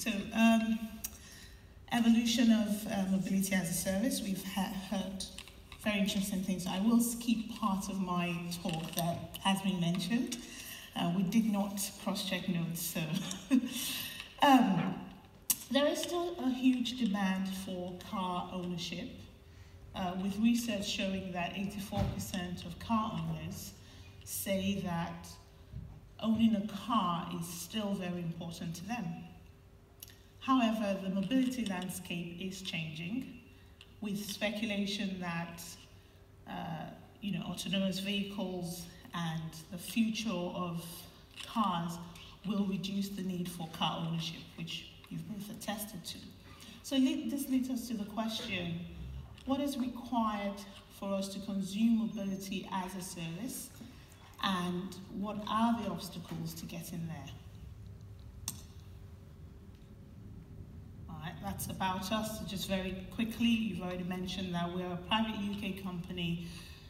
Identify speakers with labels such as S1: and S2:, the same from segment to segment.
S1: So, evolution of mobility as a service. We've heard very interesting things. I will skip part of my talk that has been mentioned. We did not cross-check notes, so there is still a huge demand for car ownership, with research showing that 84% of car owners say that owning a car is still very important to them. However, the mobility landscape is changing, with speculation that autonomous vehicles and the future of cars will reduce the need for car ownership, which you've both attested to. So this leads us to the question, what is required for us to consume mobility as a service, and what are the obstacles to getting there? All right, that's about us. Just very quickly, you've already mentioned that we're a private UK company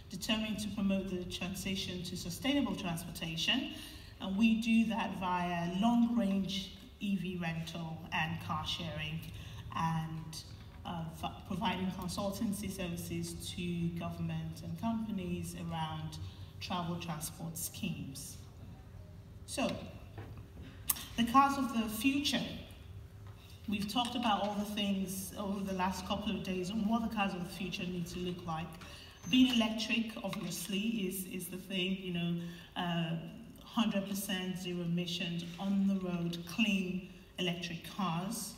S1: determined to promote the transition to sustainable transportation, and we do that via long-range EV rental and car sharing, and providing consultancy services to government and companies around travel transport schemes. So, the cars of the future. We've talked about all the things over the last couple of days on what the cars of the future need to look like. Being electric, obviously, is the thing, 100% zero emissions, on the road, clean electric cars.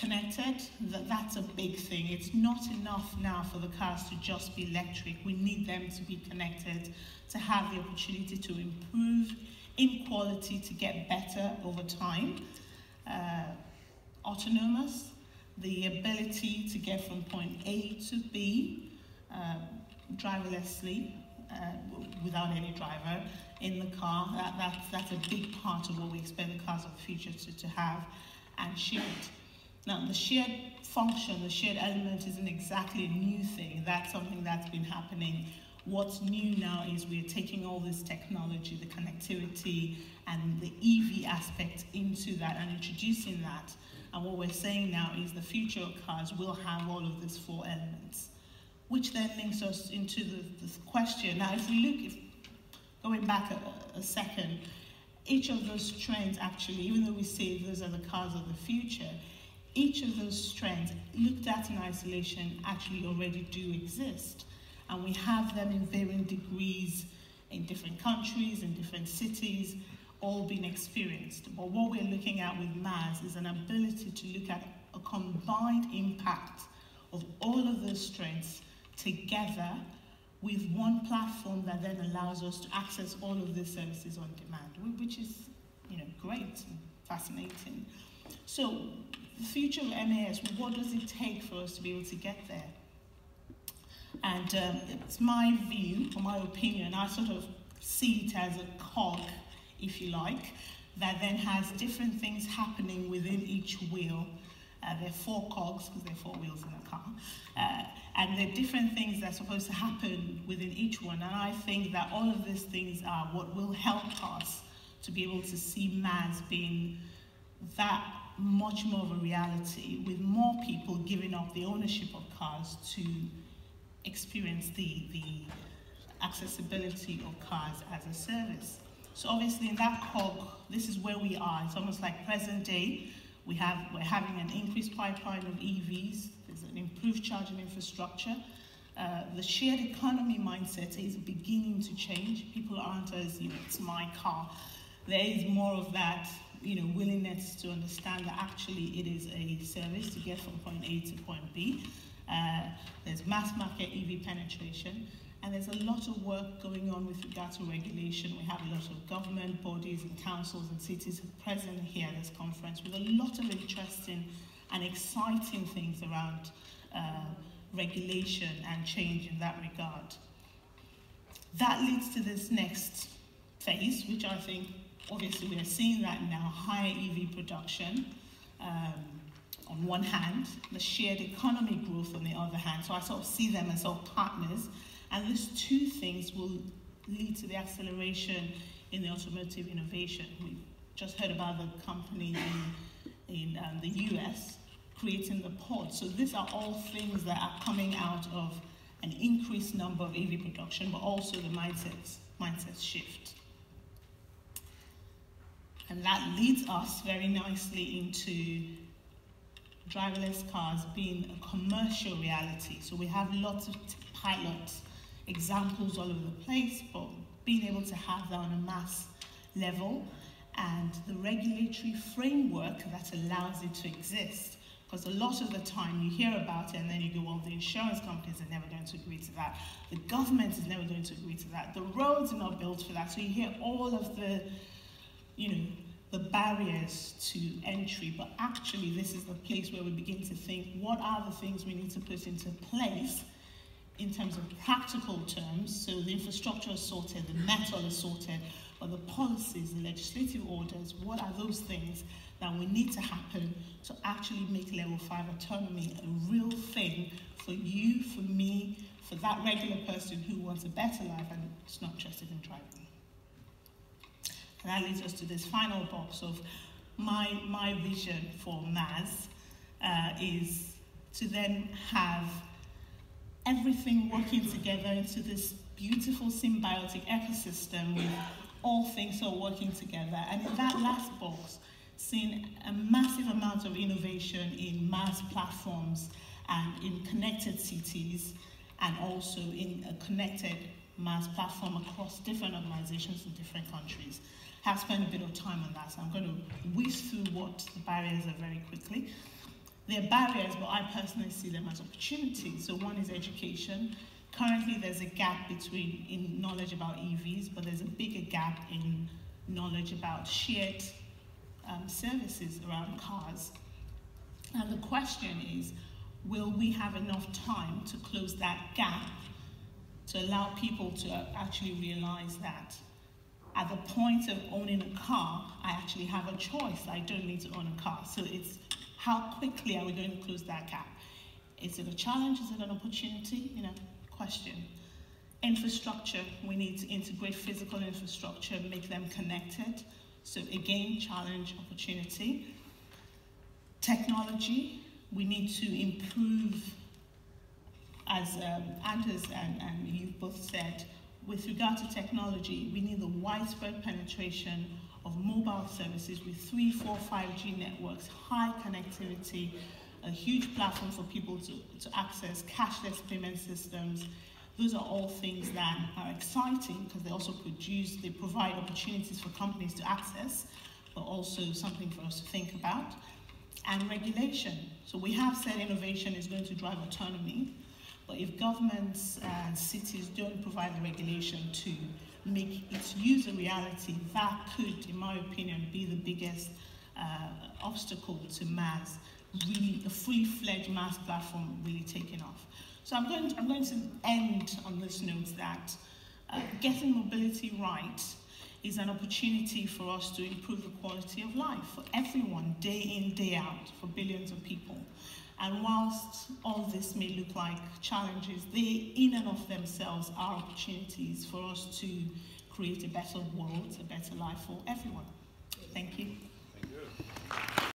S1: Connected, that's a big thing. It's not enough now for the cars to just be electric. We need them to be connected, to have the opportunity to improve in quality, to get better over time. Autonomous, the ability to get from point A to B driverlessly, without any driver in the car. That's a big part of what we expect the cars of the future to have, and shared. Now, the shared function, the shared element isn't exactly a new thing. That's something that's been happening. What's new now is we're taking all this technology, the connectivity, and the EV aspect into that and introducing that. And what we're saying now is the future of cars will have all of these four elements, which then links us into the question. Now, if we look, going back a second, each of those trends actually, even though we say those are the cars of the future, each of those trends, looked at in isolation, actually already do exist. And we have them in varying degrees in different countries, in different cities, all being experienced. But what we're looking at with MAS is an ability to look at a combined impact of all of those strengths together with one platform that then allows us to access all of these services on demand, which is, great and fascinating. So, the future of MAS, what does it take for us to be able to get there? And it's my view, or my opinion, I sort of see it as a cog, if you like, that then has different things happening within each wheel. There are 4 cogs, because there are 4 wheels in a car. And there are different things that are supposed to happen within each one. And I think that all of these things are what will help us to be able to see MAS being that much more of a reality, with more people giving up the ownership of cars to experience the accessibility of cars as a service. So obviously in that cog, this is where we are. It's almost like present day. We're having an increased pipeline of EVs. There's an improved charging infrastructure. The shared economy mindset is beginning to change. People aren't as, it's my car. There is more of that, willingness to understand that actually it is a service to get from point A to point B. There's mass market EV penetration, and there's a lot of work going on with regard to regulation. We have a lot of government bodies and councils and cities present here at this conference with a lot of interesting and exciting things around regulation and change in that regard. That leads to this next phase, which I think, obviously we are seeing that now, higher EV production on one hand, the shared economy growth on the other hand. So I sort of see them as sort of partners, and these two things will lead to the acceleration in the automotive innovation. We just heard about the company in the US, creating the pod. So these are all things that are coming out of an increased number of EV production, but also the mindset shift. And that leads us very nicely into driverless cars being a commercial reality. So we have lots of pilot examples all over the place, but being able to have that on a mass level and the regulatory framework that allows it to exist. Because a lot of the time you hear about it and then you go, well, the insurance companies are never going to agree to that. The government is never going to agree to that. The roads are not built for that. So you hear all of the, the barriers to entry, but actually this is the place where we begin to think, what are the things we need to put into place in terms of practical terms? So the infrastructure is sorted, the metal is sorted, but the policies, the legislative orders, what are those things that we need to happen to actually make level 5 autonomy a real thing for you, for me, for that regular person who wants a better life and is not interested in driving. And that leads us to this final box of my vision for MAS is to then have everything working together into this beautiful symbiotic ecosystem with all things all working together. And in that last box, seeing a massive amount of innovation in MAS platforms and in connected cities, and also in a connected MAS platform across different organizations in different countries. I have spent a bit of time on that, so I'm going to whiz through what the barriers are very quickly. They're barriers, but I personally see them as opportunities. So one is education. Currently, there's a gap in knowledge about EVs, but there's a bigger gap in knowledge about shared services around cars. And the question is, will we have enough time to close that gap to allow people to actually realize that at the point of owning a car, I actually have a choice. I don't need to own a car. So it's how quickly are we going to close that gap? Is it a challenge? Is it an opportunity? Question. Infrastructure, we need to integrate physical infrastructure, make them connected. So again, challenge, opportunity. Technology, we need to improve, as Anders and you both said, with regard to technology, we need the widespread penetration of mobile services with 3, 4, 5G networks, high connectivity, a huge platform for people to access cashless payment systems. Those are all things that are exciting because they provide opportunities for companies to access, but also something for us to think about. And regulation. So we have said innovation is going to drive autonomy, but if governments and cities don't provide the regulation to make its use a reality, that could, in my opinion, be the biggest obstacle to MAS, really a fully fledged MAS platform really taking off. So I'm going to end on this note that getting mobility right is an opportunity for us to improve the quality of life for everyone, day in, day out, for billions of people. And whilst all this may look like challenges, they in and of themselves are opportunities for us to create a better world, a better life for everyone. Thank you.